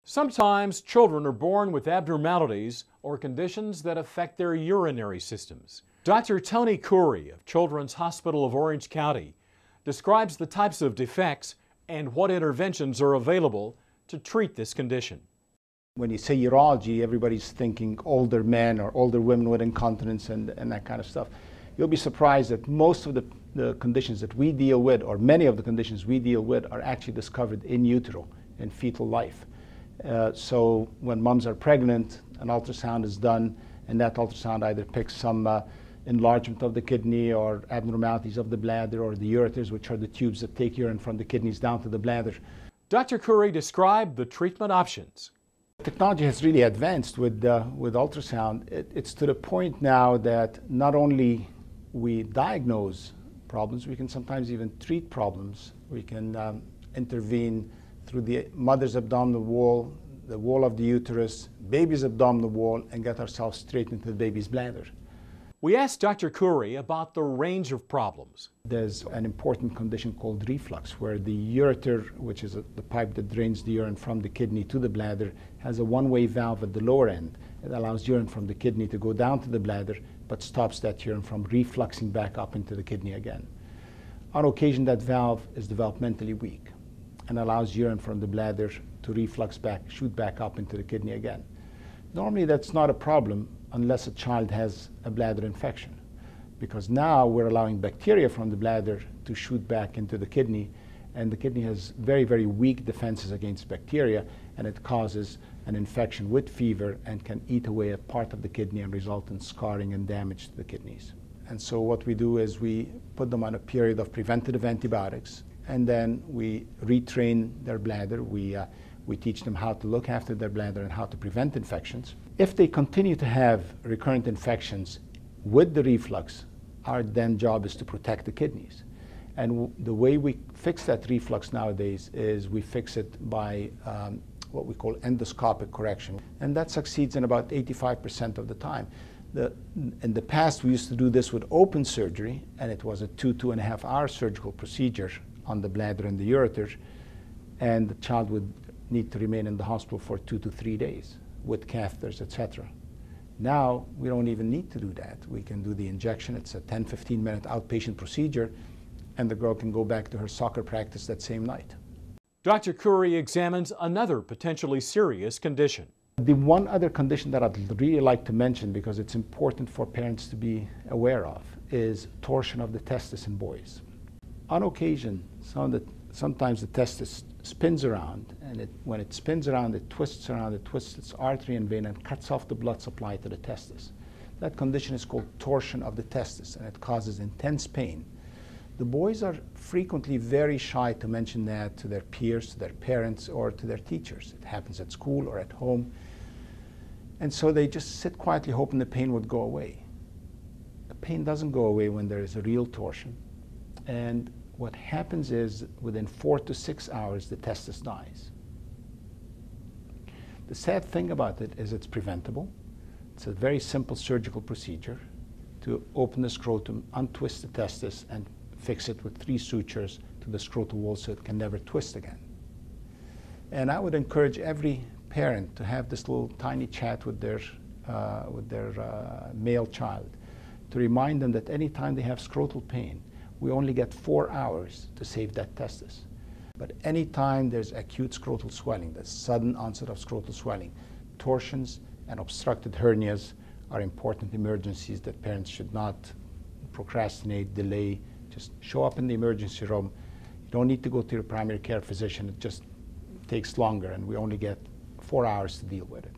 Sometimes children are born with abnormalities or conditions that affect their urinary systems. Dr. Tony Khoury of Children's Hospital of Orange County describes the types of defects and what interventions are available to treat this condition. When you say urology, everybody's thinking older men or older women with incontinence and that kind of stuff. You'll be surprised that most of the conditions that we deal with, or many of the conditions we deal with, are actually discovered in utero, in fetal life. So when moms are pregnant, an ultrasound is done, and that ultrasound either picks some enlargement of the kidney or abnormalities of the bladder or the ureters, which are the tubes that take urine from the kidneys down to the bladder. Dr. Khoury described the treatment options. Technology has really advanced with ultrasound. It's to the point now that not only we diagnose problems, we can sometimes even treat problems. We can intervene through the mother's abdominal wall, the wall of the uterus, baby's abdominal wall, and get ourselves straight into the baby's bladder. We asked Dr. Khoury about the range of problems. There's an important condition called reflux, where the ureter, which is the pipe that drains the urine from the kidney to the bladder, has a one-way valve at the lower end. It allows urine from the kidney to go down to the bladder, but stops that urine from refluxing back up into the kidney again. On occasion, that valve is developmentally weak and allows urine from the bladder to reflux back, shoot back up into the kidney again. Normally, that's not a problem unless a child has a bladder infection, because now we're allowing bacteria from the bladder to shoot back into the kidney, and the kidney has very, very weak defenses against bacteria, and it causes an infection with fever and can eat away a part of the kidney and result in scarring and damage to the kidneys. And so what we do is we put them on a period of preventative antibiotics, and then we retrain their bladder. We teach them how to look after their bladder and how to prevent infections. If they continue to have recurrent infections with the reflux, our then job is to protect the kidneys. And the way we fix that reflux nowadays is we fix it by what we call endoscopic correction. And that succeeds in about 85% of the time. In the past, we used to do this with open surgery, and it was a 2.5 hour surgical procedure on the bladder and the ureter, and the child would need to remain in the hospital for 2 to 3 days with catheters, etc. Now, we don't even need to do that. We can do the injection. It's a 10-15 minute outpatient procedure, and the girl can go back to her soccer practice that same night. Dr. Khoury examines another potentially serious condition. The one other condition that I'd really like to mention, because it's important for parents to be aware of, is torsion of the testis in boys. On occasion, sometimes the testis spins around, and when it spins around, it twists its artery and vein and cuts off the blood supply to the testis. That condition is called torsion of the testis, and it causes intense pain. The boys are frequently very shy to mention that to their peers, to their parents, or to their teachers. It happens at school or at home. And so they just sit quietly hoping the pain would go away. The pain doesn't go away when there is a real torsion. And what happens is, within 4 to 6 hours, the testis dies. The sad thing about it is it's preventable. It's a very simple surgical procedure to open the scrotum, untwist the testis, and fix it with 3 sutures to the scrotal wall so it can never twist again. And I would encourage every parent to have this little tiny chat with their male child, to remind them that anytime they have scrotal pain, we only get 4 hours to save that testis. But anytime there's acute scrotal swelling, the sudden onset of scrotal swelling, torsions and obstructed hernias are important emergencies that parents should not procrastinate, delay. Just show up in the emergency room. You don't need to go to your primary care physician. It just takes longer, and we only get 4 hours to deal with it.